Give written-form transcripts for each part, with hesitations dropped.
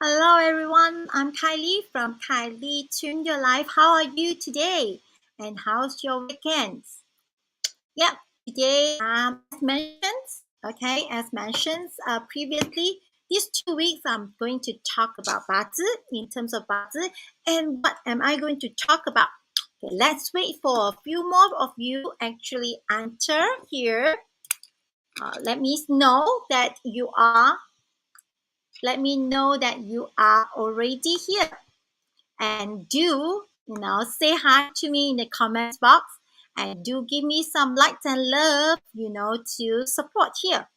Hello everyone, I'm Kylie from Kylie Tune Your Life. How are you today? And how's your weekends? Yep, today as mentioned previously, these 2 weeks I'm going to talk about Bazi in terms of Bazi. And what am I going to talk about? Okay, let's wait for a few more of you actually enter here. Let me know that you are. Let me know that you are already here. And do say hi to me in the comments box, and do give me some likes and love to support here.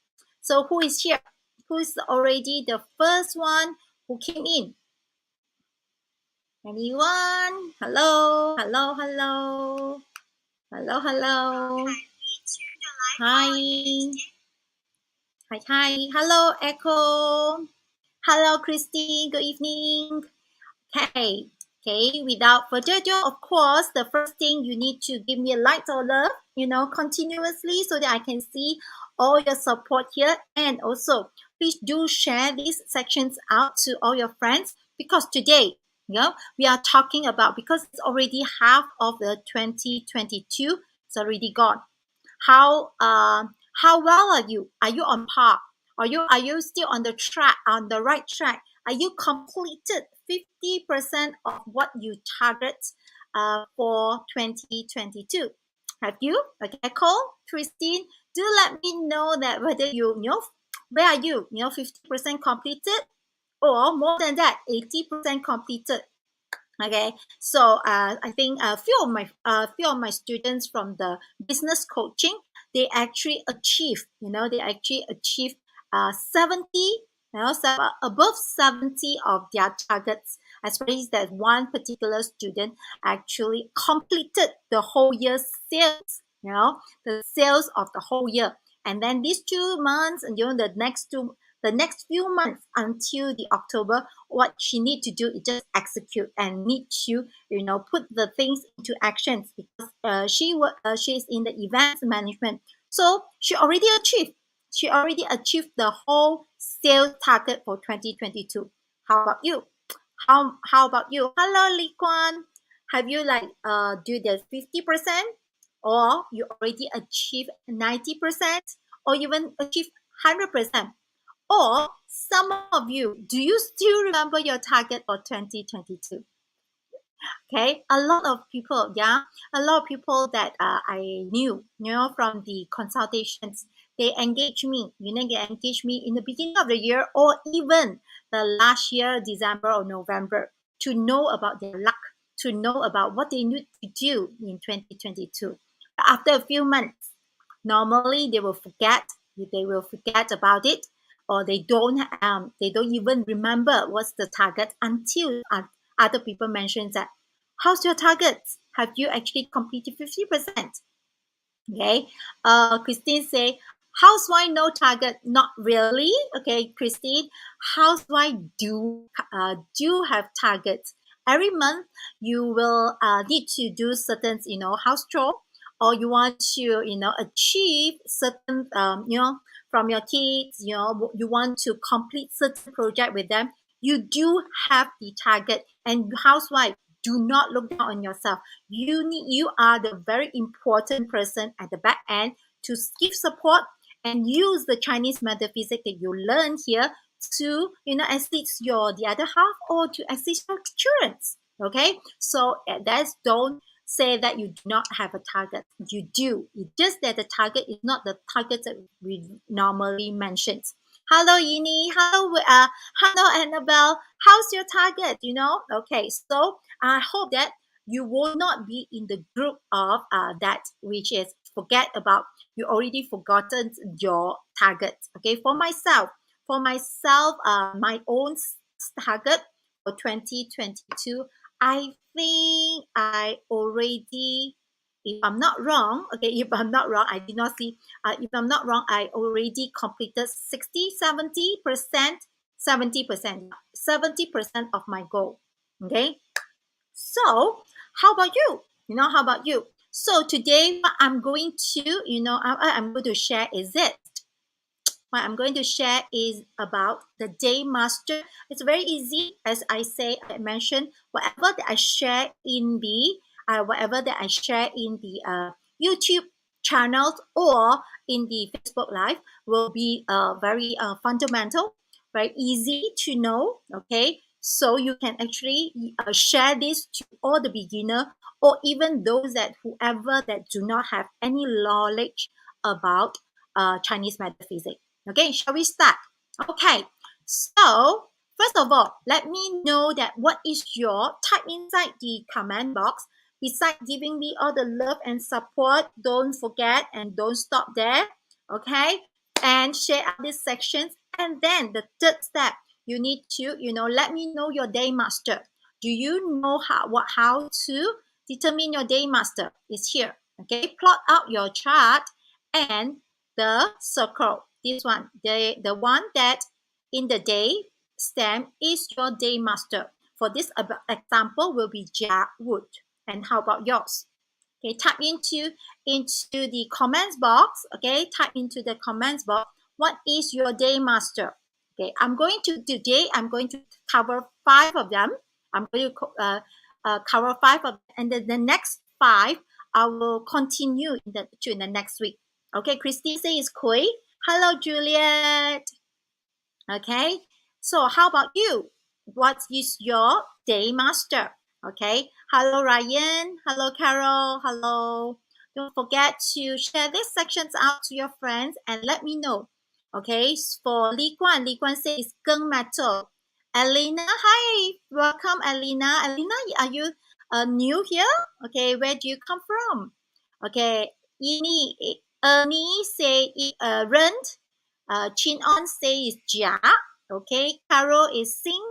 So who is here? Who is already the first one who came in? Anyone? Hello, hello, hello, hello, hello. Hi, hi. Hello, Echo. Hello, Christine. Good evening. Okay, without further ado, of course, the first thing you need to give me a like or love, continuously so that I can see all your support here. And also, please do share these sections out to all your friends because today, we are talking about, because it's already half of the 2022, it's already gone. How well are you? Are you on par? Are you still on the right track? Are you completed 50% of what you target for 2022? Have you? Okay, Cole, Christine, do let me know that whether where are you? 50% completed or more than that, 80% completed. Okay, so I think a few of my students from the business coaching, they actually achieve 70, above 70 of their targets, especially that one particular student actually completed the whole year's sales, the sales of the whole year. And then these 2 months, and the next few months until the October, what she need to do is just execute and need to put the things into actions, because she is in the events management, so she already achieved the whole sales target for 2022. How about you? How about you? Hello, Li Quan. Have you do the 50%, or you already achieved 90%, or even achieved 100%? Or some of you, do you still remember your target for 2022? Okay, a lot of people, that I knew, from the consultations, they engage me, in the beginning of the year, or even the last year, December or November, to know about their luck, to know about what they need to do in 2022. After a few months, normally they will forget about it, or they don't even remember what's the target until other people mention that. How's your target? Have you actually completed 50%? Okay. Christine say, housewife no target? Not really. Okay, Christine, housewife do have targets. Every month you will need to do certain house chore, or you want to achieve certain from your kids, you want to complete certain project with them. You do have the target. And housewife, do not look down on yourself. You are the very important person at the back end to give support and use the Chinese metaphysics that you learn here to assist the other half, or to assist your children. Okay, so that's, don't say that you do not have a target. You do. It's just that the target is not the target that we normally mention. Hello, Yini. Hello, Annabelle. How's your target? Okay, so I hope that you will not be in the group of that, which is forget about, you already forgotten your target. Okay, for myself, my own target for 2022, I think I already, if I'm not wrong, I did not see, if I'm not wrong, I already completed 60, 70%, 70% of my goal. Okay, so how about you? How about you? So today, what I'm going to, I'm going to share is it. what I'm going to share is about the Day Master. It's very easy. As I mentioned, whatever that I share in the YouTube channels or in the Facebook Live will be very fundamental, very easy to know. Okay, so you can actually share this to all the beginner or even those whoever that do not have any knowledge about Chinese metaphysics. Okay, shall we start? Okay, so first of all, let me know that what is your type inside the comment box. Besides giving me all the love and support, don't forget and don't stop there. Okay, and share out these sections. And then the third step, you need to, let me know your day master. Do you know how to determine your day master? It's here. Okay, plot out your chart and the circle. This one, the one that in the day stamp is your day master. For this example will be Jia Wood. And how about yours? Okay, type into the comments box. Okay, type into the comments box. What is your day master? Okay, I'm going to cover 5 of them. I'm going to cover 5 of them, and then the next 5 I will continue in the next week. Okay, Christine says Kui. Hello, Juliet. Okay, so how about you? What is your day master? Okay, hello Ryan, hello Carol, hello. Don't forget to share these sections out to your friends and let me know. Okay, for Li Guan says Geng Metal. Elena, hi, welcome Elena. Elena, are you new here? Okay, where do you come from? Okay, Ernie say rent. Chin On say is Jia. Okay, Carol is Sing.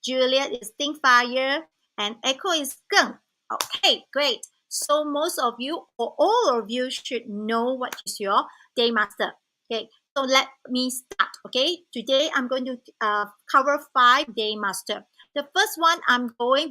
Juliet is Yin Fire. And Echo is Geng. Okay, great. So most of you or all of you should know what is your day master. Okay, so let me start. Okay, today I'm going to cover 5 day master. The first one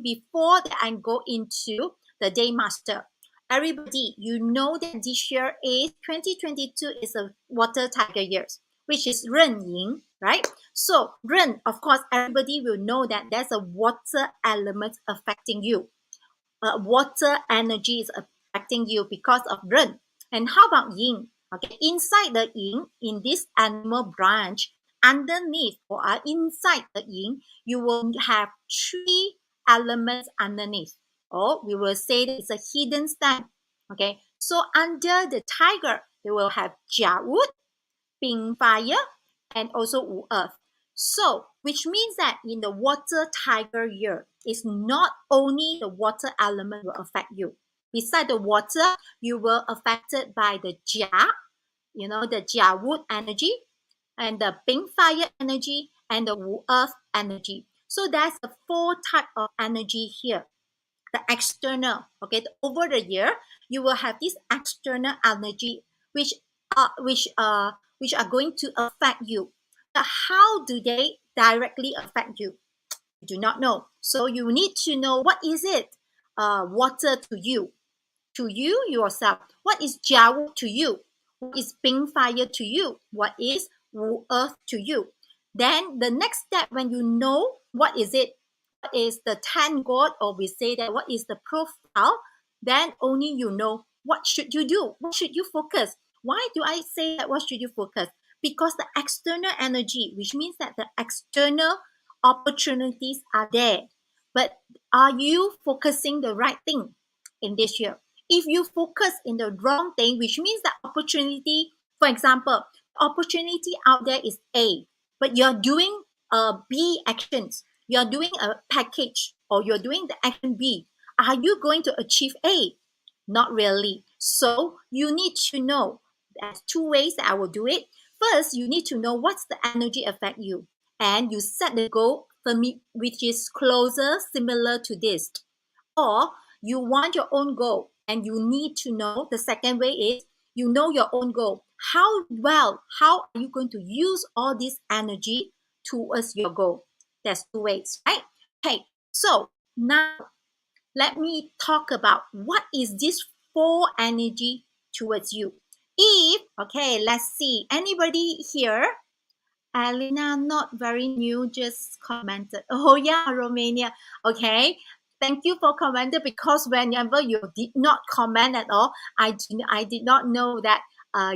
before that I go into the day master. Everybody, you know that this year is 2022 is a water tiger year, which is Ren Yin, right? So Ren, of course, everybody will know that there's a water element affecting you. Water energy is affecting you because of Ren. And how about Yin? Okay, inside the Yin, in this animal branch, underneath or inside the Yin, you will have 3 elements underneath. Or we will say that it's a hidden stem. Okay, so under the tiger, they will have Jia Wood, Yin Fire, and also Yin Earth. So, which means that in the water tiger year, it's not only the water element will affect you. Beside the water, you will affected by the Jia, the Jia Wood energy, and the Yin Fire energy, and the Yin Earth energy. So that's the 4 type of energy here. The external, okay, over the year, you will have this external energy which are going to affect you. But how do they directly affect you? You do not know. So you need to know what is it water to you yourself. What is Jiao to you? What is Yin Fire to you? What is Wu Earth to you? Then the next step, when you know what is it, what is the 10 god, or we say that what is the profile, then only you know what should you do, what should you focus. Why do I say that what should you focus? Because the external energy, which means that the external opportunities are there. But are you focusing the right thing in this year? If you focus in the wrong thing, which means that opportunity, for example, opportunity out there is A, but you're doing B actions, you're doing a package, or you're doing the action B. Are you going to achieve A? Not really. So you need to know. There's 2 ways that I will do it. First, you need to know what's the energy affect you, and you set the goal for me, which is closer, similar to this. Or you want your own goal, and you need to know, the second way is you know your own goal. How are you going to use all this energy towards your goal? There's 2 ways, right? Okay, so now let me talk about what is this 4 energy towards you. Okay, let's see. Anybody here Alina, not very new, just commented. Oh yeah, Romania. Okay. Thank you for commenting, because whenever you did not comment at all, I did not know that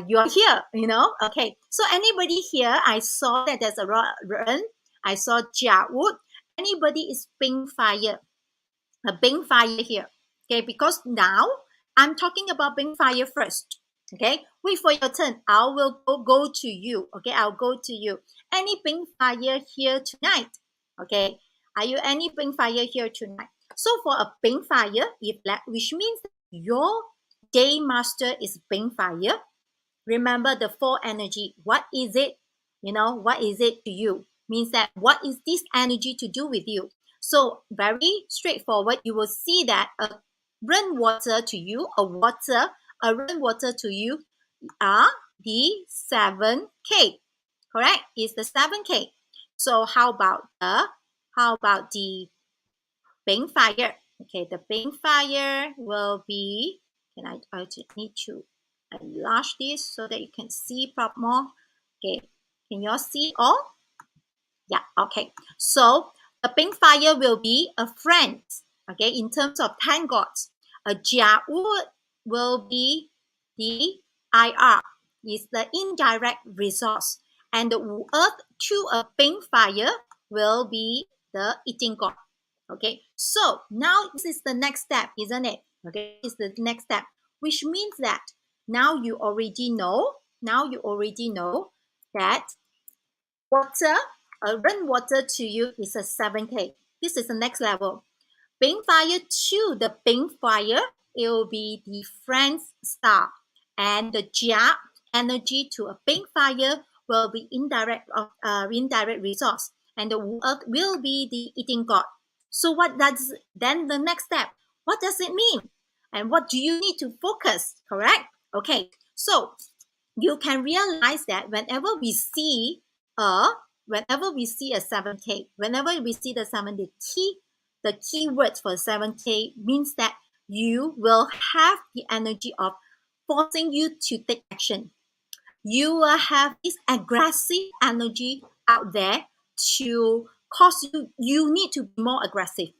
you are here, Okay. So anybody here, I saw that there's a Ren. I saw Jia Wood. Anybody is pink fire. A pink fire here. Okay, because now I'm talking about pink fire first. Okay, wait for your turn. I will go to you. Okay, I'll go to you. Any pink fire here tonight? Okay, are you any pink fire here tonight? So for a pink fire, which means your day master is pink fire. Remember the four energy. What is it? What is it to you? Means that what is this energy to do with you? So very straightforward. You will see that a rainwater to you, a rainwater to you are the 7K. Correct? Is the 7K. So how about the pink fire? Okay, the pink fire will be. I just need to enlarge this so that you can see more. Okay, can you all see all? Yeah, okay. So the pink fire will be a friend. Okay, in terms of 10 gods. A Jia will be the IR, is the indirect resource. And the earth to a pink fire will be the eating god. Okay, so now this is the next step, isn't it? Okay, this is the next step, which means that now you already know that water, rainwater to you is a 7K. This is the next level. Pink fire to the pink fire, it will be the friend's star. And the Jia energy to a pink fire will be indirect resource. And the earth will be the eating god. So then the next step, what does it mean? And what do you need to focus, correct? Okay, so you can realize that whenever we see a 7K, whenever we see the 7K, the key words for 7K means that you will have the energy of forcing you to take action. You will have this aggressive energy out there to cause you need to be more aggressive.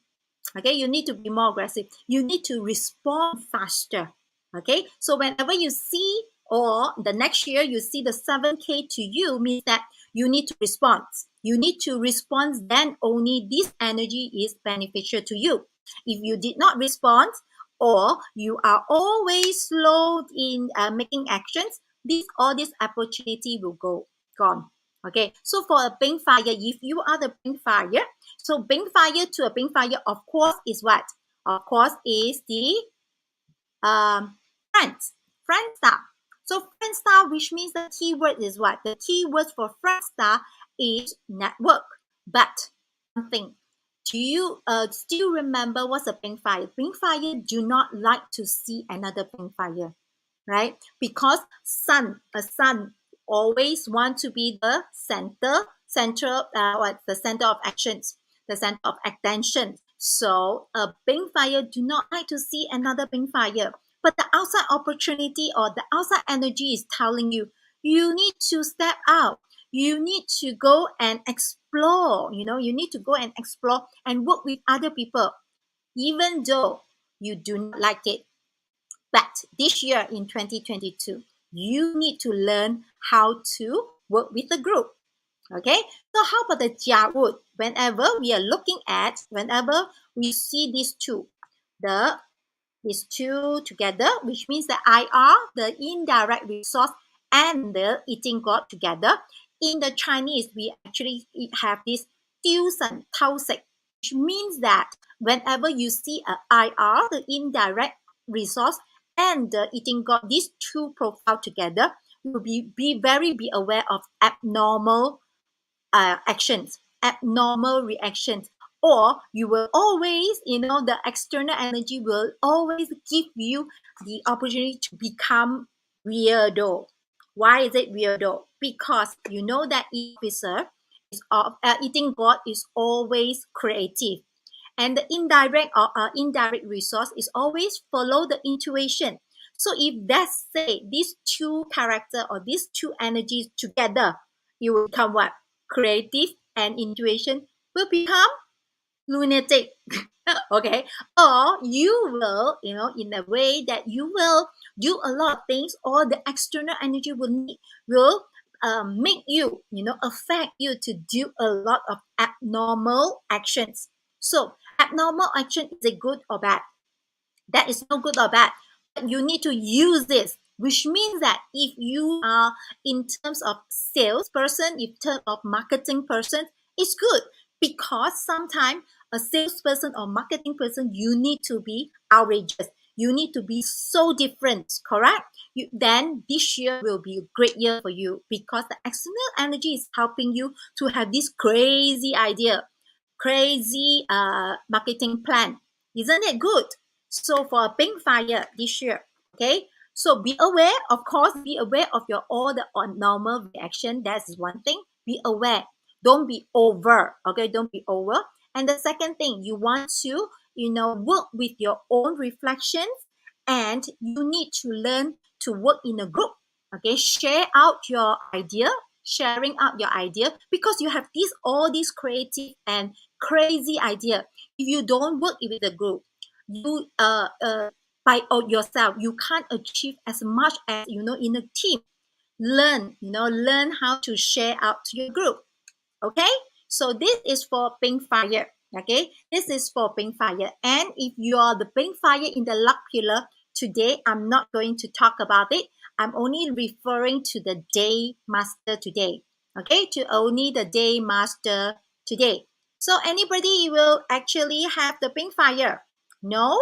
Okay, you need to be more aggressive. You need to respond faster. Okay, so whenever you see, or the next year you see the 7K to you, means that you need to respond. You need to respond, then only this energy is beneficial to you. If you did not respond, or you are always slow in making actions, all this opportunity will gone. Okay, so for a pink fire, if you are the pink fire, so pink fire to a pink fire, of course, is what? Of course, is the friend star. So friend star, which means the keyword is what? The keyword for friend star is network. But something. Do you still remember what's a pink fire? Pink fire do not like to see another pink fire, right? Because a sun always want to be the center of actions, the center of attention. So a pink fire do not like to see another pink fire. But the outside opportunity or the outside energy is telling you, you need to step out. You need to go and explore. You need to go and explore and work with other people, even though you do not like it. But this year in 2022, you need to learn how to work with a group. Okay, so how about the Jiawood? Whenever we see these two together, which means the IR, the indirect resource, and the eating god together. In the Chinese, we actually have this 丢神偷食, which means that whenever you see a IR, the indirect resource, and the eating god, these two profile together, you will be aware of abnormal actions, abnormal reactions, or you will always, the external energy will always give you the opportunity to become weirdo. Why is it weirdo? Because you know that eating god is always creative, and the indirect resource is always follow the intuition. So if let's say these two character or these two energies together, you will become what? creative and intuition will become lunatic. Okay, or you will, in a way that you will do a lot of things, or the external energy will make you, affect you to do a lot of abnormal actions. So abnormal action, is it good or bad? That is no good or bad. But you need to use this, which means that if you are in terms of salesperson, in terms of marketing person, it's good, because sometimes a salesperson or marketing person, you need to be outrageous. You need to be so different, correct? Then this year will be a great year for you, because the external energy is helping you to have this crazy idea, crazy marketing plan. Isn't it good? So for a pink fire this year, okay? So be aware, of course, be aware of your all the normal reaction. That's one thing. Be aware. Don't be over, okay? Don't be over. And the second thing, you want to, work with your own reflections, and you need to learn to work in a group, okay? Share out your idea, sharing out your idea, because you have all these creative and crazy idea. If you don't work with a group, you by yourself, you can't achieve as much as in a team. Learn how to share out to your group. Okay, so this is for pink fire. Okay, this is for pink fire. And if you are the pink fire in the luck pillar, today I'm not going to talk about it. I'm only referring to the day master today. Okay, to only the day master today. So anybody will actually have the pink fire? No?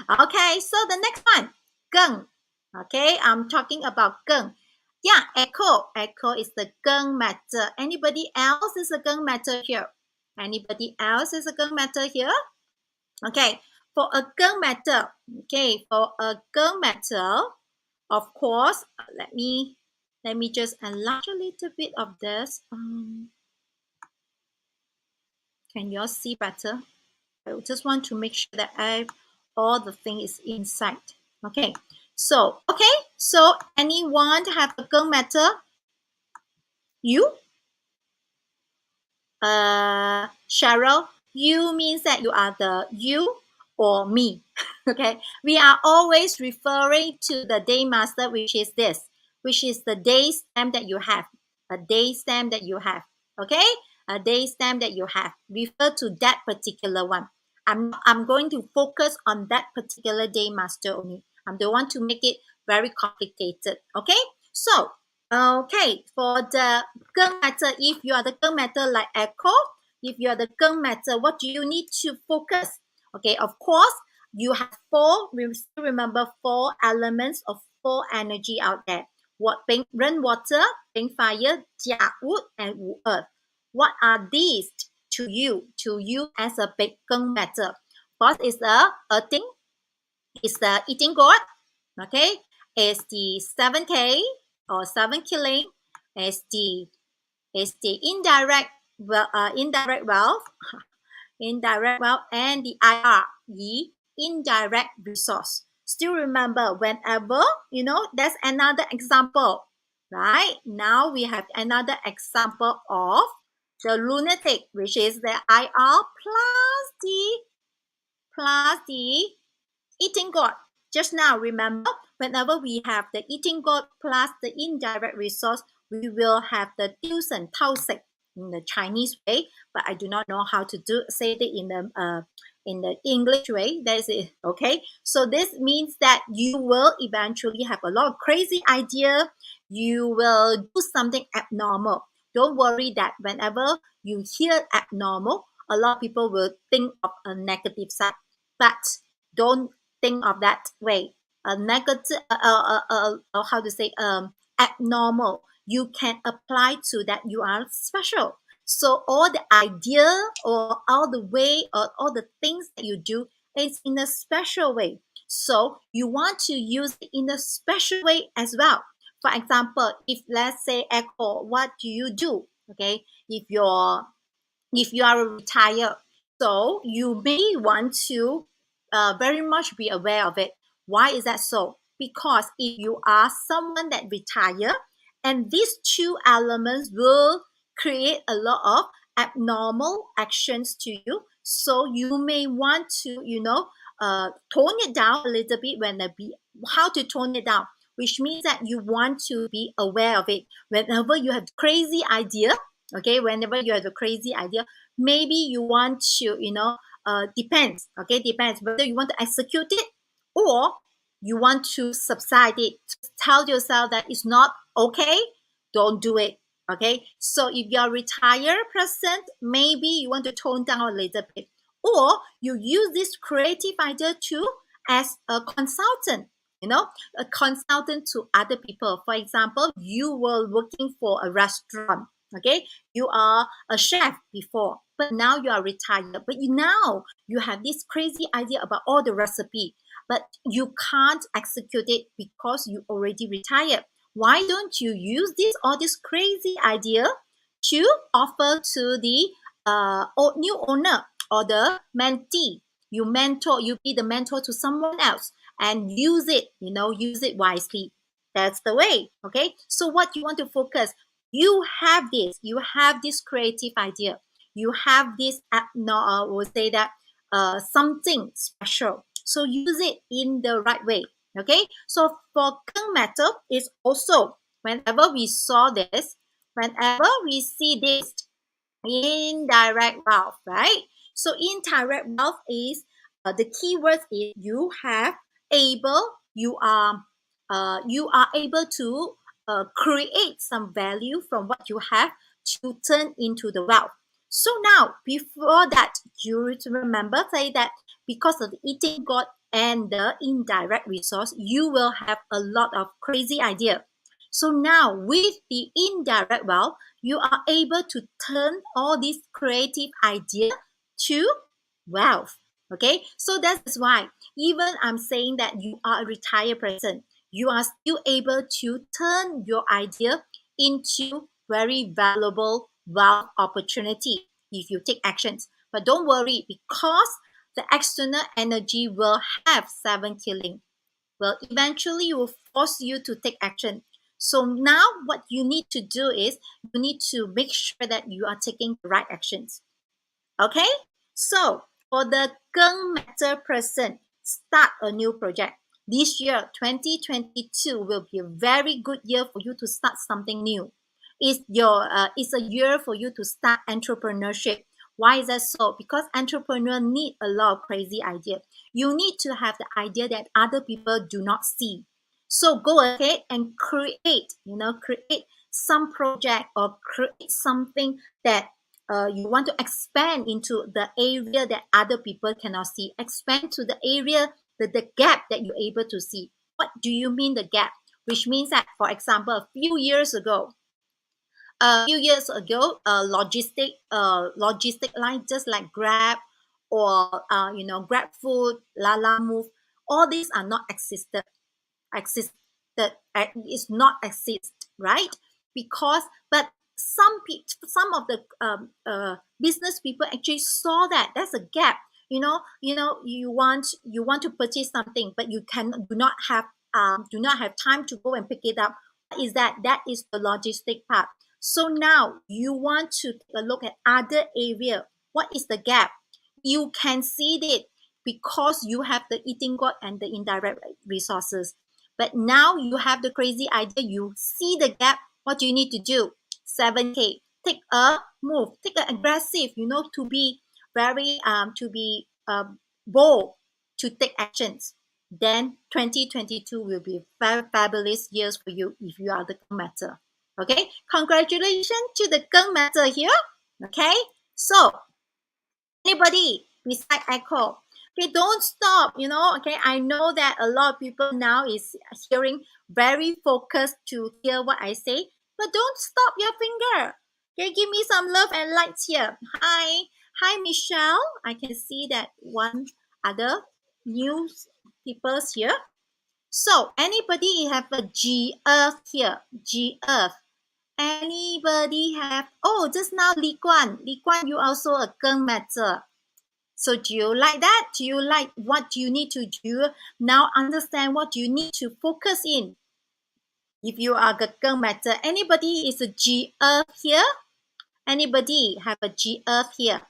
Okay, so the next one, Geng. Okay, I'm talking about Geng. Yeah, echo. Echo is the Geng matter. Anybody else is a Geng matter here? Anybody else is a Geng matter here? Okay, for a Geng matter. Okay, for a Geng matter, of course, let me just enlarge a little bit of this. Can you all see better? I just want to make sure that all the thing is inside. Okay, so anyone have a Geng matter? You? Cheryl, you means that you are the you or me. Okay, we are always referring to the day master, which is this, which is the day stamp that you have, a day stamp that you have. Okay, a day stamp that you have. Refer to that particular one. I'm going to focus on that particular day master only. I don't want to make it very complicated. Okay, so okay, for the Geng matter, if you are the Geng matter like Echo, if you are the Geng matter, what do you need to focus? Okay, of course, you have still remember 4 elements of 4 energy out there. What pink, Ren water, pink fire, Jia wood, and Wu earth. What are these to you as a big Geng matter? First is the earthing, is the eating god, okay, is the 7K or 7 killing, is the indirect indirect wealth, and the IR, the indirect resource. Still remember, whenever that's another example, right? Now we have another example of the lunatic, which is the IR plus the eating god. Just now, remember, whenever we have the eating god plus the indirect resource, we will have the 丢神套食 in the Chinese way, but I do not know how to say it in the English way. That is it. Okay, so this means that you will eventually have a lot of crazy idea. You will do something abnormal. Don't worry that whenever you hear abnormal, a lot of people will think of a negative side, but don't think of that way. A negative, how to say, abnormal. You can apply to that you are special. So all the idea or all the way or all the things that you do is in a special way. So you want to use it in a special way as well. For example, if let's say Echo, what do you do? Okay, if you are retired, so you may want to very much be aware of it. Why is that so? Because if you are someone that retire, and these 2 elements will create a lot of abnormal actions to you. So you may want to, tone it down a little bit how to tone it down, which means that you want to be aware of it. Whenever you have crazy idea, okay, whenever you have a crazy idea, maybe you want to, depends whether you want to execute it or you want to subside it. Tell yourself that it's not okay, don't do it. Okay, so if you're a retired person, maybe you want to tone down a little bit, or you use this creative idea to as a consultant, a consultant to other people. For example, you were working for a restaurant. Okay, you are a chef before, but now you are retired. But now you have this crazy idea about all the recipe, but you can't execute it because you already retired. Why don't you use this crazy idea to offer to the new owner or the mentee? You be the mentor to someone else and use it wisely. That's the way. Okay. So what you want to focus, you have this creative idea. You have this, we'll say that something special. So use it in the right way. Okay, so for Keng matter is also whenever we see this indirect wealth, right? So indirect wealth is the key word is you are able to create some value from what you have to turn into the wealth. So now, before that, you remember say that because of the eating God and the indirect resource, you will have a lot of crazy idea. So now, with the indirect wealth, you are able to turn all these creative ideas to wealth. Okay, so that's why even I'm saying that you are a retired person, you are still able to turn your idea into very valuable wealth opportunity if you take actions. But don't worry, because the external energy will have seven killing. Well, eventually it will force you to take action. So now what you need to do is you need to make sure that you are taking the right actions. Okay? So for the Keng matter person, start a new project. This year, 2022, will be a very good year for you to start something new. It's a year for you to start entrepreneurship. Why is that so? Because entrepreneurs need a lot of crazy ideas. You need to have the idea that other people do not see. So go ahead and create some project or create something that you want to expand into the area that other people cannot see. Expand to the area, the gap that you're able to see. What do you mean the gap? Which means that, for example, logistic line just like Grab or Grab Food, Lala Move, all these are not existed is not exist, right? Because but some of the business people actually saw that there's a gap. You want to purchase something, but you do not have time to go and pick it up. What is that is the logistic part. So now you want to take a look at other area. What is the gap? You can see it because you have the eating god and the indirect resources. But now you have the crazy idea, you see the gap. What do you need to do? 7K. Take a move, take an aggressive, to be very bold to take actions. Then 2022 will be very fabulous years for you if you are the Keng matter. Okay, congratulations to the Keng matter here. Okay, so anybody beside Echo, okay, don't stop. Okay, I know that a lot of people now is hearing very focused to hear what I say, but don't stop your finger. Okay, give me some love and lights here. Hi Michelle, I can see that one other new people's here. So anybody have a G Earth here? G Earth. Anybody have? Oh, just now Li Guan. Li Guan, you also a Keng matter. So do you like that? Do you like what you need to do? Now understand what you need to focus in. If you are a Keng matter, anybody is a G here? Anybody have a G Earth here?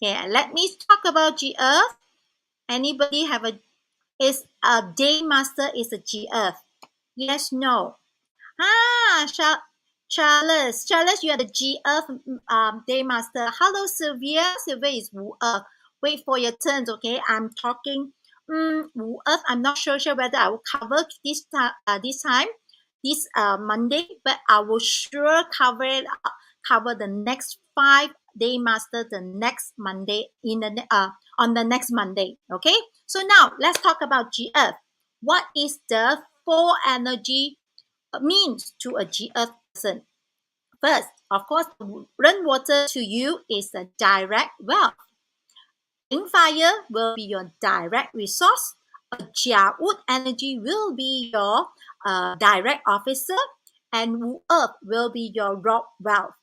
Okay, let me talk about G Earth. Anybody have is a day master is a G Earth? Yes, no. Charles, you are the G Earth day master. Hello, Sylvia. Sylvia is Wu Earth. Wait for your turns, okay? I'm talking Wu Earth. I'm not sure whether I will cover this time, this Monday, but I will sure cover it. Cover the next 5 day master the next Monday on the next Monday. Okay. So now let's talk about G Earth. What is the 4 energy means to a G Earth person? First, of course, rainwater to you is a direct wealth. Yin Fire will be your direct resource. A Jia Wood energy will be your direct officer, and Wu Earth will be your rock wealth.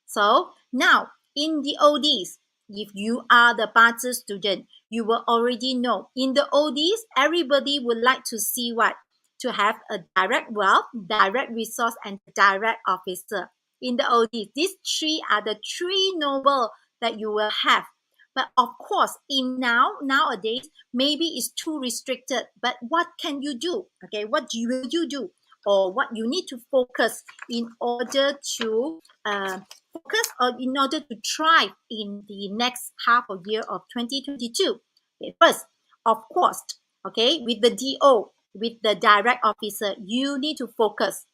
So now in the ODs, if you are the Bazi student, you will already know in the ODs, everybody would like to see what? To have a direct wealth, direct resource, and direct officer. In the ODs, these 3 are the 3 noble that you will have. But of course, nowadays, maybe it's too restricted. But what can you do? Okay, what will you do? Or what you need to focus in order to focus or in order to thrive in the next half a year of 2022. Okay, first, of course, okay, with the DO, with the direct officer, you need to focus.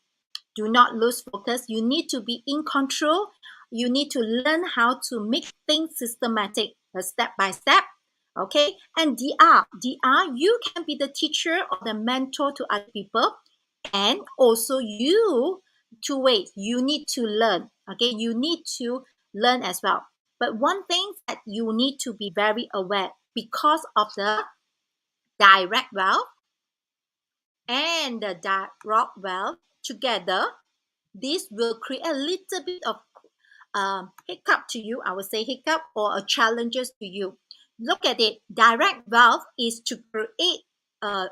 Do not lose focus. You need to be in control. You need to learn how to make things systematic, step by step. Okay, and DR, you can be the teacher or the mentor to other people, and also you 2 ways. You need to learn. Okay, you need to learn as well. But one thing that you need to be very aware, because of the direct wealth and the direct wealth together, this will create a little bit of hiccup to you. I would say hiccup or a challenges to you. Look at it. Direct wealth is to create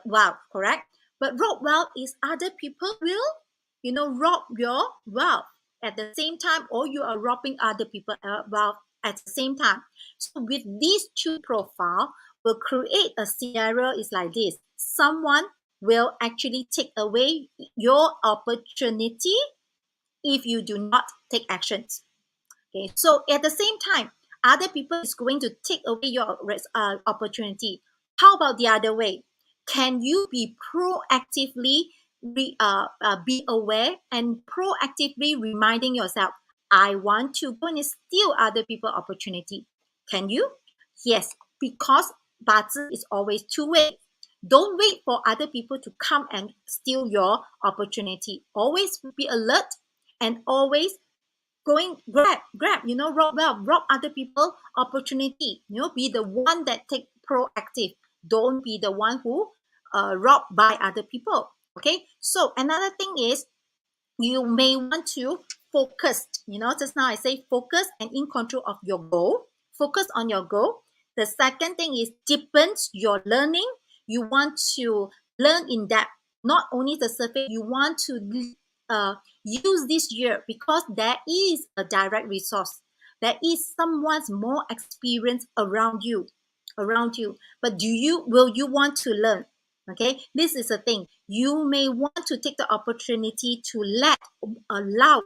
wealth, correct? But rob wealth is other people will, rob your wealth at the same time, or you are robbing other people wealth at the same time. So with these 2 profile, will create a scenario is like this. Someone will actually take away your opportunity if you do not take actions. Okay, so at the same time, other people is going to take away your opportunity. How about the other way? Can you be proactively be aware and proactively reminding yourself, I want to go and steal other people's opportunity? Can you? Yes, because Bazi is always 2 way. Don't wait for other people to come and steal your opportunity. Always be alert and always going grab, rob other people opportunity. Be the one that take proactive. Don't be the one who robbed by other people. Okay. So another thing is you may want to focus. Just now I say focus and in control of your goal. Focus on your goal. The second thing is deepens your learning. You want to learn in depth, not only the surface. You want to use this year because there is a direct resource. There is someone's more experience around you. But will you want to learn? Okay, this is the thing. You may want to take the opportunity to allow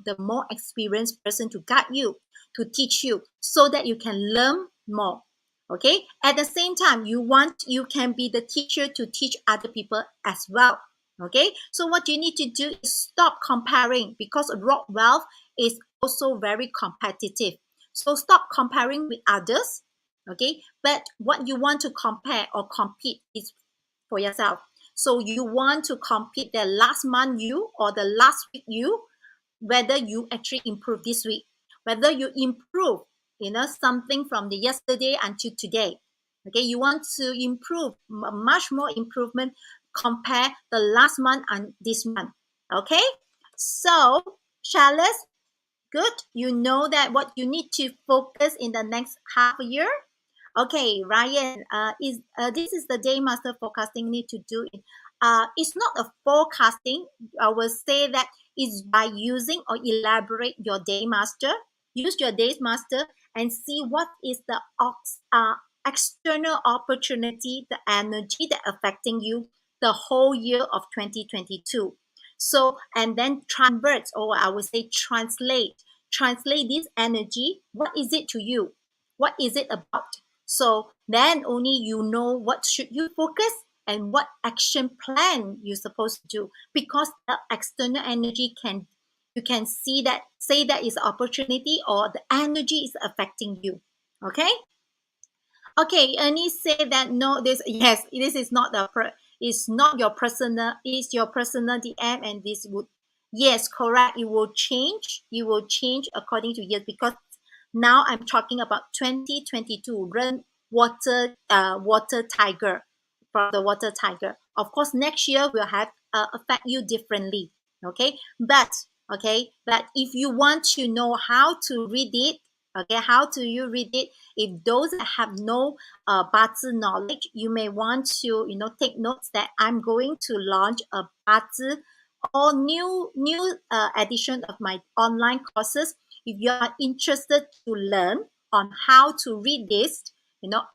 the more experienced person to guide you, to teach you, so that you can learn more. Okay, at the same time, you can be the teacher to teach other people as well. Okay, so what you need to do is stop comparing, because rock wealth is also very competitive. So stop comparing with others. Okay, but what you want to compare or compete is for yourself. So you want to compete the last month you or the last week you, whether you actually improve this week, whether you improve, something from the yesterday until today. Okay, you want to improve much more improvement compare the last month and this month. Okay, so Charlotte, good. You know that what you need to focus in the next half a year. Okay, Ryan, this is the day master forecasting need to do it. it's not a forecasting. I will say that is by using or elaborate your day master. Use your day master and see what is the external opportunity, the energy that affecting you the whole year of 2022. So, and then convert, or I would say translate this energy. What is it to you? What is it about? So then only you know what should you focus and what action plan you're supposed to do, because the external energy can, you can see that, say that is opportunity or the energy is affecting you. Okay. Okay, Ernie said that no, this, yes, this is not it's not your personal, it's your personal DM, and this would, yes, correct. It will change. It will change according to years, because now I'm talking about 2022 run water tiger, from the water tiger. Of course, next year will have affect you differently. Okay, but if you want to know how to read it, okay, how do you read it? If those that have no Bazi knowledge, you may want to, take notes that I'm going to launch a Bazi or new edition of my online courses. If you are interested to learn on how to read this,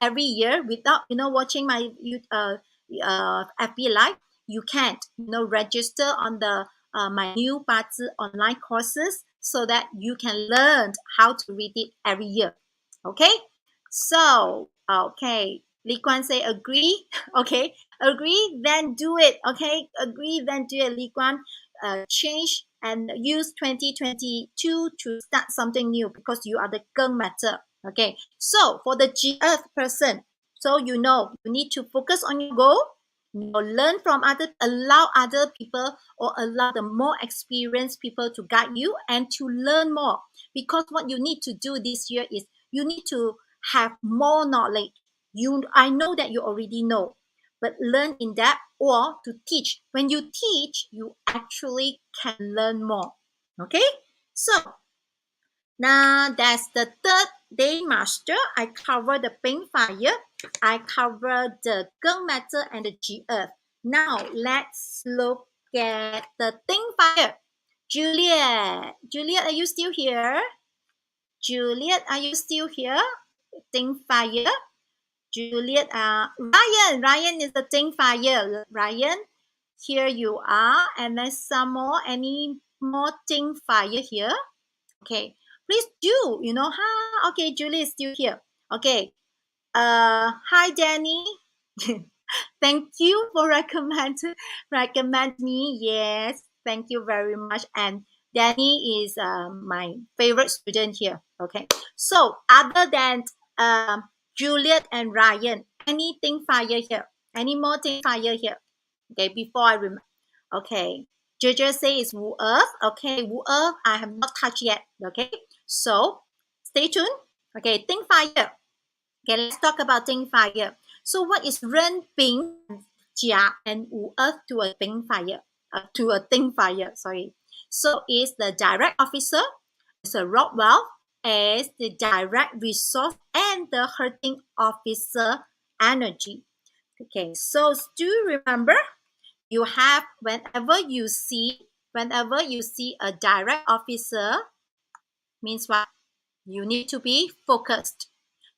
every year without, watching my FB Live, you can't, register on the my new Bazi online courses so that you can learn how to read it every year. Okay, so okay, Li Guan say agree. Okay, agree, then do it. Okay, agree, then do it. Li Guan, change and use 2022 to start something new, because you are the Geng matter. Okay, so for the G Earth person, so you need to focus on your goal. Learn from allow other people, or allow the more experienced people to guide you and to learn more. Because what you need to do this year is you need to have more knowledge. I know that you already know, but learn in depth, or to teach. When you teach, you actually can learn more. Okay, so now that's the third day master. I cover the pink fire, I cover the Geng matter and the G Earth. Now let's look at the Ting fire. Juliet, are you still here? Juliet, are you still here? Ting fire. Juliet, Ryan is the Ting fire. Ryan, here you are. And then some more, any more Ting fire here? Okay, please do, okay, Julie is still here. Okay, hi, Danny. Thank you for recommend me. Yes, thank you very much. And Danny is my favorite student here. Okay, so other than Juliet and Ryan, anything fire here? Any more thing fire here? Okay, before I remember. Okay, JJ say it's Wu Earth. Okay, Wu Earth I have not touched yet. Okay, so stay tuned. Okay, Ting Fire. Okay, let's talk about Ting Fire. So what is Ren Ping Jia and Wu Earth to a Ting Fire? To a Ting Fire, sorry. So is the direct officer, is a Rockwell, is the direct resource, and the hurting officer energy. Okay, so do remember, you have, whenever you see a direct officer, means what? You need to be focused.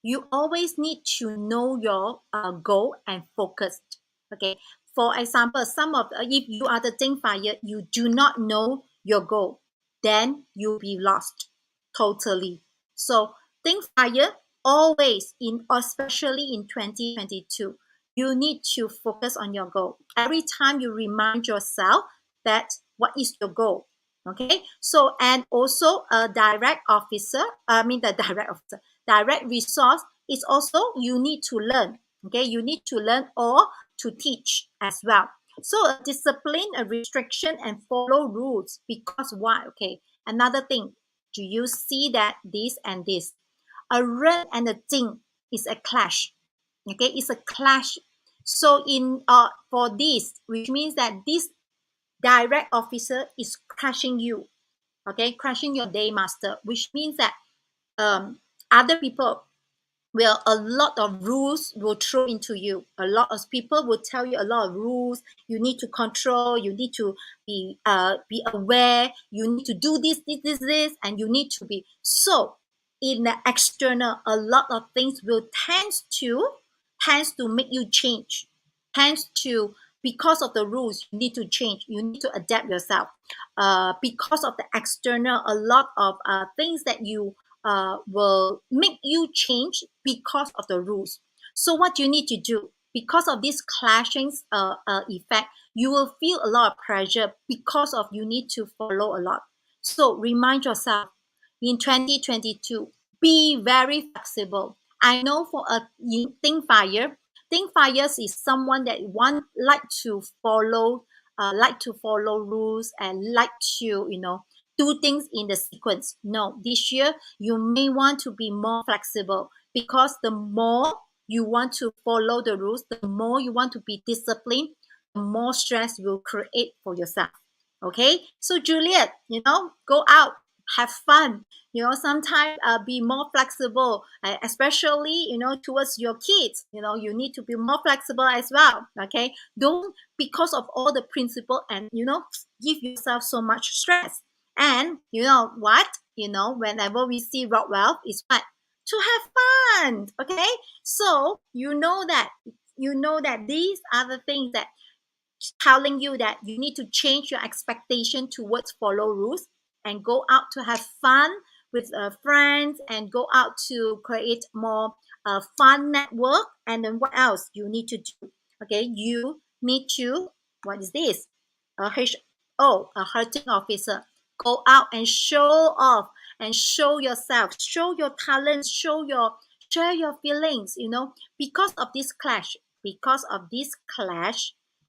You always need to know your goal and focused. Okay, for example, if you are the Ting fire, you do not know your goal, then you'll be lost totally. So Ting fire, always, especially in 2022, you need to focus on your goal. Every time you remind yourself that what is your goal. Okay, so, and also a direct officer, direct resource is also, you need to learn. Okay, you need to learn or to teach as well. So a discipline, a restriction, and follow rules. Because why? Okay, another thing, do you see that this and this? A Ren and a Ting is a clash. Okay, it's a clash. So in for this, which means that this direct officer is crushing you. Okay, crushing your day master, which means that other people where a lot of rules will throw into you. A lot of people will tell you a lot of rules. You need to control. You need to be aware. You need to do this, and you need to be so. In the external, a lot of things will tends to make you change. Tends to because of the rules, you need to change. You need to adapt yourself. Because of the external, a lot of things that you will make you change because of the rules. So what you need to do, because of this clashing effect, you will feel a lot of pressure because of you need to follow a lot. So remind yourself in 2022, be very flexible. I know for a think fires is someone that want like to follow rules and like to do things in the sequence. No, this year you may want to be more flexible because the more you want to follow the rules, the more you want to be disciplined, the more stress you will create for yourself. Okay, so Juliet, go out, have fun. Sometimes be more flexible, especially towards your kids. You need to be more flexible as well. Okay, don't because of all the principle and give yourself so much stress. And you know what? Whenever we see Rockwell, is what? To have fun. Okay? So you know that these are the things that telling you that you need to change your expectation towards follow rules and go out to have fun with friends and go out to create more fun network. And then what else you need to do? Okay, you need to, what is this? A hurting officer. Go out and show off and show yourself, show your talents, share your feelings. Because of this clash,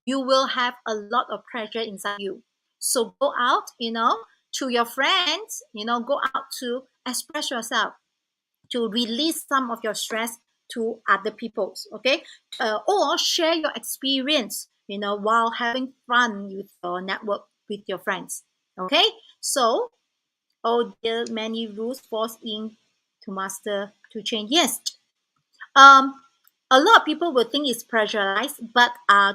you will have a lot of pressure inside you. So go out, to your friends, go out to express yourself, to release some of your stress to other people's, okay? Or share your experience, while having fun with your network with your friends, okay? So, there many rules forced in to master to change. Yes, um, a lot of people will think it's pressurized, but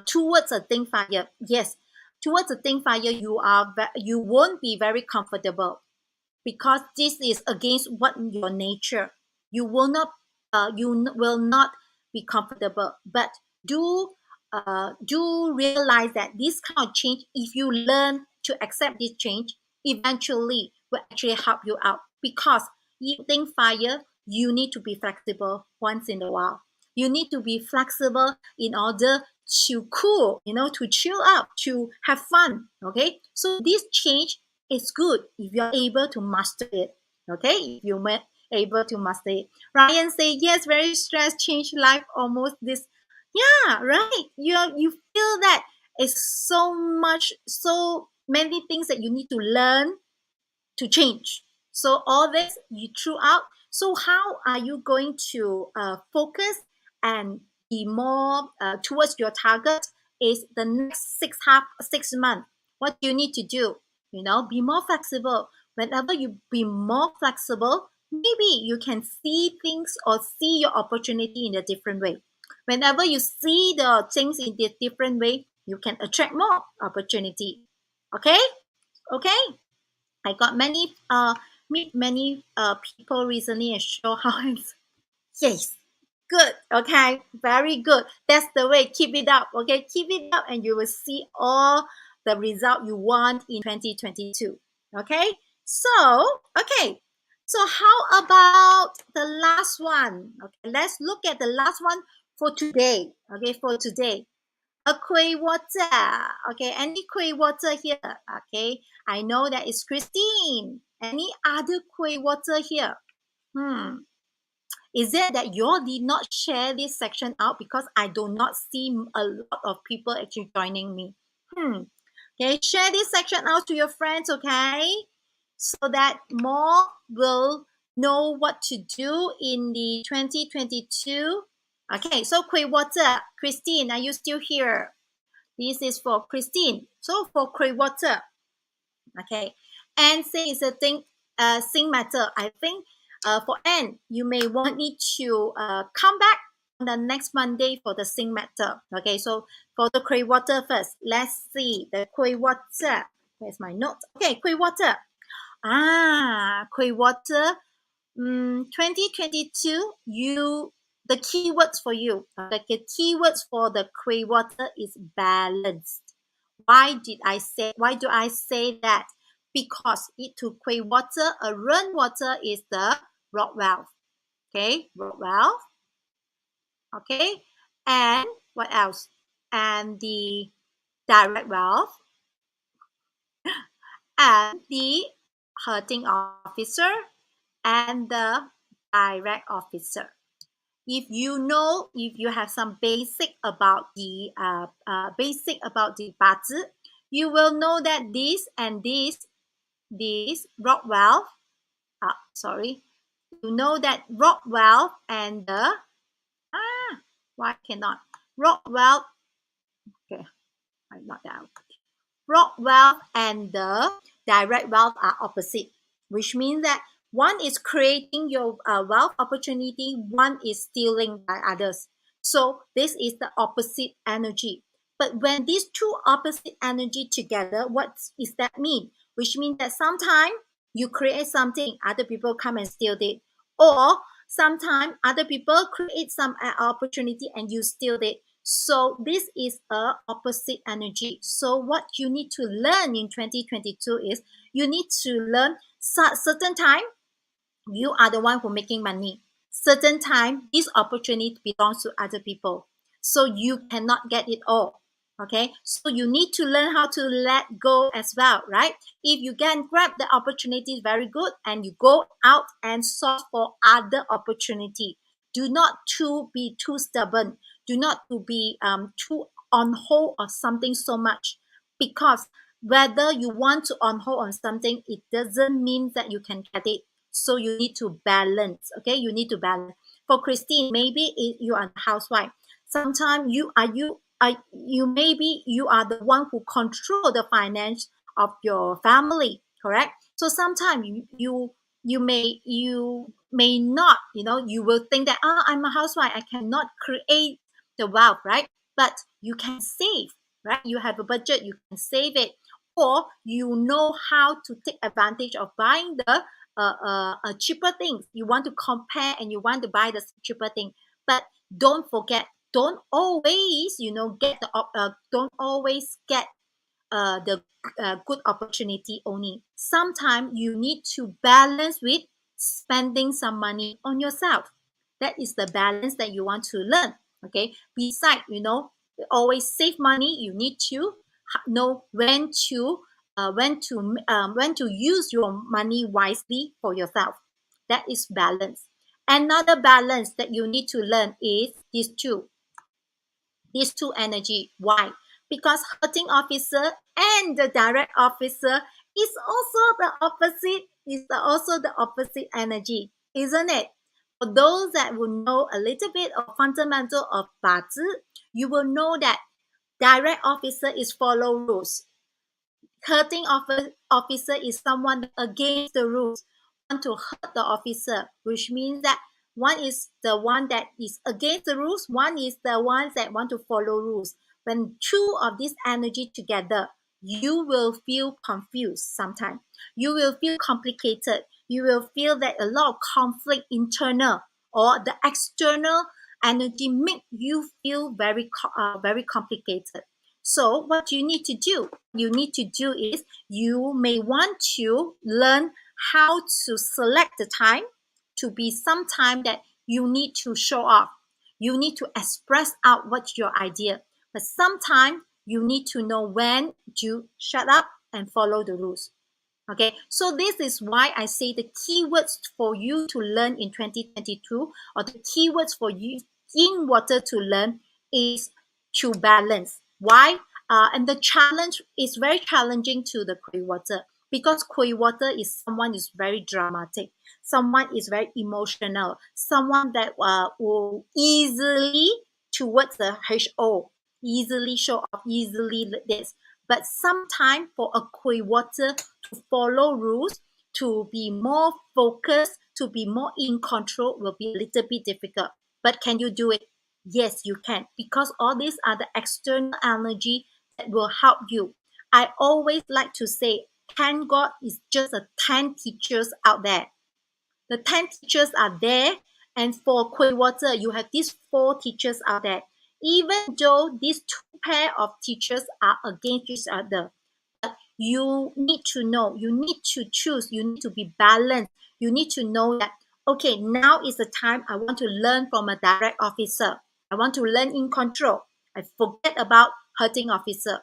towards a think fire, yes, towards a think fire, you won't be very comfortable because this is against what your nature. You will not be comfortable, but do realize that this kind of change, if you learn to accept this change, eventually will actually help you out because eating fire, you need to be flexible once in a while. You need to be flexible in order to cool, to chill out, to have fun. Okay, so this change is good if you're able to master it. Okay, if you're able to master it. Ryan say yes, very stressed, change life almost this. Yeah, right. You feel that it's so many things that you need to learn to change. So all this you threw out. So how are you going to focus and be more towards your target? Is the next 6 months? What you need to do? Be more flexible. Whenever you be more flexible, maybe you can see things or see your opportunity in a different way. Whenever you see the things in a different way, you can attract more opportunity. Okay? Okay? I got meet many people recently and show how I'm yes, good, okay, very good. That's the way. Keep it up, okay, keep it up, and you will see all the result you want in 2022. Okay, okay, so how about the last one? Okay, let's look at the last one for today. Okay, for today a Quay water. Okay, any Quay water here? Okay, I know that it's Christine. Any other Quay water here? Is it that you all did not share this section out because I do not see a lot of people actually joining me? Okay, share this section out to your friends, okay? So that more will know what to do in the 2022. Okay, so Quay water. Christine, are you still here? This is for Christine. So for Quay water, okay. And say it's a thing, sing matter. I think For N, you may want me to come back on the next Monday for the Sing matter. Okay, so for the Khui water first, let's see the Khui water. Where's my notes? Okay, Khui water. Khui water. 2022. The keywords for you. The keywords for the Khui water is balanced. Why do I say that? Because it to Khui water, a run water is the rock valve. Okay, rock valve. Okay, and what else? And the direct valve and the hurting officer and the direct officer. If you have some basic about the Bazi, you will know that this and this rock valve. You know that rock valve and the why cannot rock valve? Okay, I'm not down. Rock valve and the direct valve are opposite, which means that one is creating your wealth opportunity, one is stealing by others. So this is the opposite energy. But when these two opposite energy together, what does that mean? Which means that sometimes you create something, other people come and steal it. Or sometimes other people create some opportunity and you steal it. So this is a opposite energy. So what you need to learn in 2022 is you need to learn certain time you are the one who making money. Certain time this opportunity belongs to other people. So you cannot get it all. Okay, so you need to learn how to let go as well, right? If you can grab the opportunity, very good, and you go out and search for other opportunity. Do not be too stubborn. Do not to be too on hold of something so much, because whether you want to on hold on something, it doesn't mean that you can get it. So you need to balance. Okay, you need to balance. For Christine, maybe you are a housewife. Sometimes maybe you are the one who control the finance of your family, correct? So sometimes you may not, you will think that I'm a housewife, I cannot create the wealth, right? But you can save, right? You have a budget, you can save it, or you know how to take advantage of buying the cheaper things. You want to compare and you want to buy the cheaper thing, but don't forget, don't always get the good opportunity only. Sometimes you need to balance with spending some money on yourself. That is the balance that you want to learn. Okay, besides, always save money, you need to know when to use your money wisely for yourself. That is balance. Another balance that you need to learn is these two energy. Why? Because hurting officer and the direct officer is also the opposite energy, isn't it? For those that will know a little bit of fundamental of Bazi, you will know that direct officer is follow rules. Hurting officer is someone against the rules, want to hurt the officer, which means that one is the one that is against the rules, one is the ones that want to follow rules. When two of this energy together, you will feel confused sometimes. You will feel complicated. You will feel that a lot of conflict internal or the external energy make you feel very complicated. So what you need to do is you may want to learn how to select the time to be some time that you need to show off. You need to express out what's your idea. But sometimes you need to know when to shut up and follow the rules. Okay, so this is why I say the keywords for you to learn in 2022, or the keywords for you Yin Water to learn, is to balance. Why? And the challenge is very challenging to the Khui water, because Khui water is someone is very dramatic, someone is very emotional, someone that will easily towards the HO, easily show off, easily this. But sometimes for a Khui water to follow rules, to be more focused, to be more in control will be a little bit difficult. But can you do it? Yes, you can, because all these are the external energy that will help you. I always like to say, 10 God is just a 10 teachers out there. The 10 teachers are there, and for Koi Water, you have these 4 teachers out there. Even though these 2 pair of teachers are against each other, but you need to know, you need to choose, you need to be balanced. You need to know that, okay, now is the time I want to learn from a direct officer. I want to learn in control. I forget about hurting officer.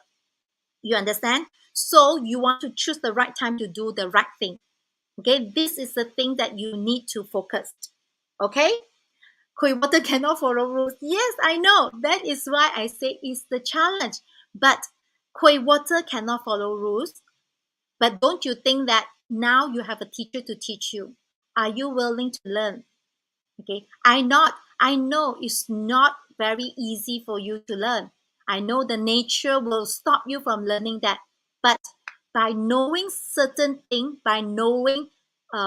You understand? So you want to choose the right time to do the right thing. Okay, this is the thing that you need to focus. Okay, Koi Water cannot follow rules. Yes, I know. That is why I say it's the challenge. But Koi Water cannot follow rules. But don't you think that now you have a teacher to teach you? Are you willing to learn? Okay, I know it's not very easy for you to learn. I know the nature will stop you from learning that. But by knowing certain thing, by knowing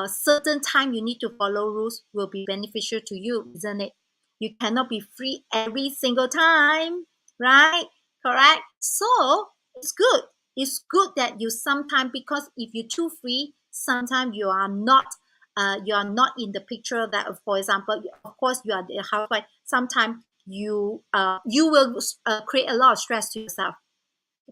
certain time you need to follow rules will be beneficial to you, isn't it? You cannot be free every single time, right? Correct. So it's good. It's good that you sometimes, because if you're too free, sometimes you are not in the picture that, for example, of course you are the housewife. Sometimes you will create a lot of stress to yourself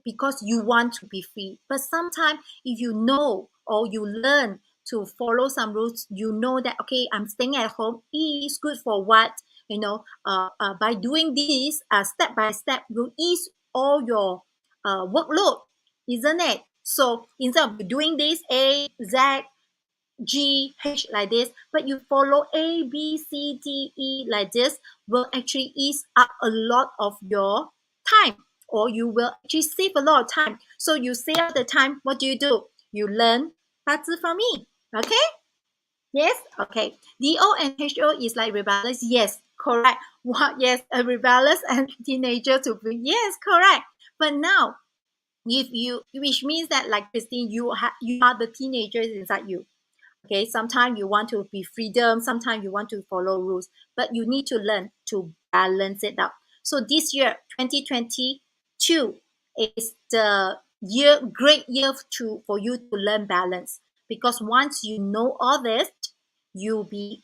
because you want to be free. But sometimes if you know or you learn to follow some rules, you know that, okay, I'm staying at home, is good for what? By doing this step by step will ease all your workload, isn't it? So instead of doing this A, Z, G, H like this, but you follow A, B, C, D, E like this, will actually ease up a lot of your time, or you will actually save a lot of time. So you save up the time, what do? You learn Bazi from me. Okay? Yes? Okay. DO and HO is like rebellious. Yes, correct. What? Yes, a rebellious and teenager to be. Yes, correct. But now, if you, which means that, like Christine, you are the teenagers inside you. Okay, sometimes you want to be freedom, sometimes you want to follow rules, but you need to learn to balance it out. So this year, 2022, is the great year for you to learn balance. Because once you know all this, you'll be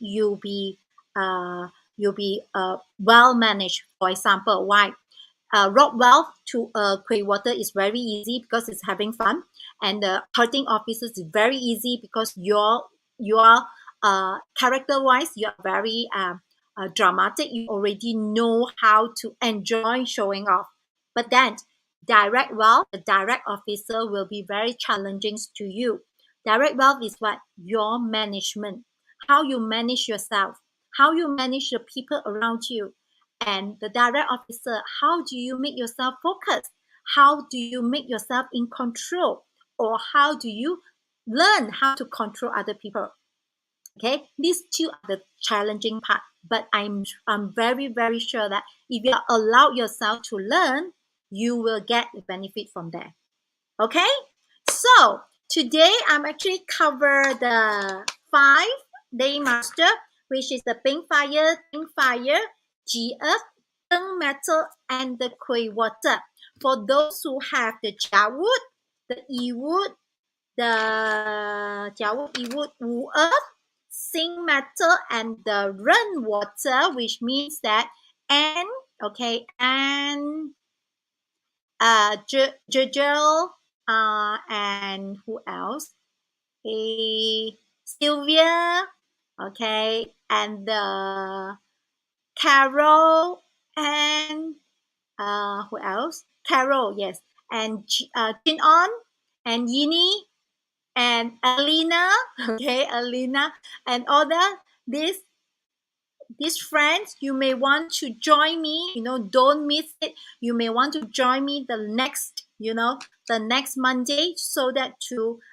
well managed. For example, why? Rob wealth to Koi Water is very easy because it's having fun, and the hurting officers is very easy because you're character wise you are very dramatic. You already know how to enjoy showing off. But then direct wealth, the direct officer will be very challenging to you. Direct wealth is what? Your management, how you manage yourself, how you manage the people around you. And the direct officer, how do you make yourself focused? How do you make yourself in control? Or how do you learn how to control other people? Okay, these 2 are the challenging part. But I'm very, very sure that if you allow yourself to learn, you will get the benefit from there. Okay, so today I'm actually cover the 5 day master, which is the pink fire, Yin Fire, Yin Earth, Yin Metal, and the Koi Water. For those who have the Jia Wood, the Yi Wood, the Jia Wood, Yi Wood, Wu Earth, Sing Metal, and the Ren Water, which means that and okay, and Jojo, and who else? Sylvia, okay, and Carol, and who else? Carol, yes, and Jin On, and Yini, and Alina, okay, Alina, and all this these friends, you may want to join me, don't miss it. You may want to join me the next Monday, so that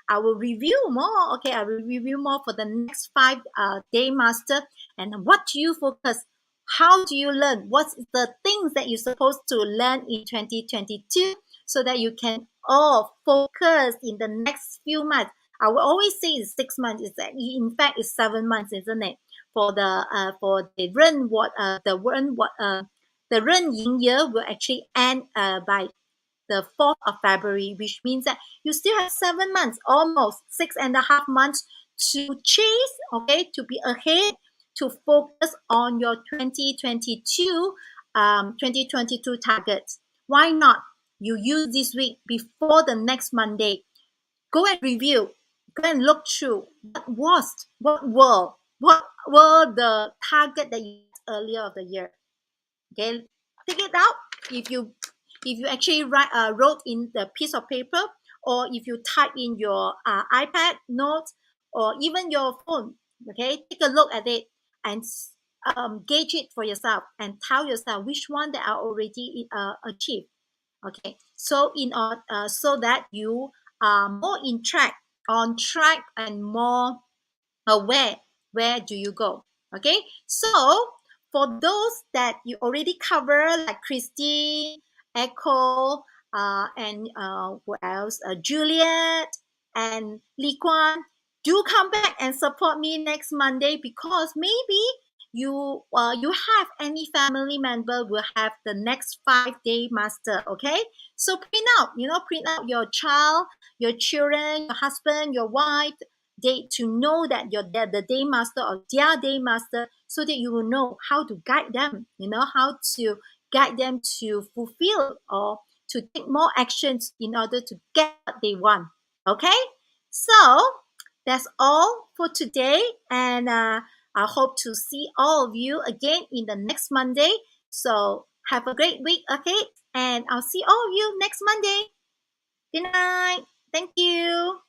I will review more. Okay, I will review more for the next 5 day master. And what do you focus? How do you learn? What's the things that you're supposed to learn in 2022, so that you can all focus in the next few months? I will always say it's 6 months. In fact it's 7 months, isn't it? For the Ren Yin year will actually end by the 4th of February, which means that you still have 7 months, almost 6.5 months to chase, okay, to be ahead, to focus on your 2022 targets. Why not? You use this week before the next Monday. Go and review, go and look through what were the target that you had earlier of the year. Okay, take it out. If you actually wrote in the piece of paper, or if you type in your iPad notes, or even your phone, okay, take a look at it and gauge it for yourself and tell yourself which one that are already achieved. Okay, so that you are more on track and more aware where do you go. Okay, so for those that you already cover, like Christine, Echo, and who else, Juliet and Li Quan, do come back and support me next Monday, because maybe you have any family member will have the next 5-day master. Okay, so print out your child, your children, your husband, your wife, to know that they're the day master or their day master, so that you will know how to guide them, how to guide them to fulfill or to take more actions in order to get what they want. Okay, so that's all for today, and I hope to see all of you again in the next Monday. So have a great week ahead, and I'll see all of you next Monday. Good night. Thank you.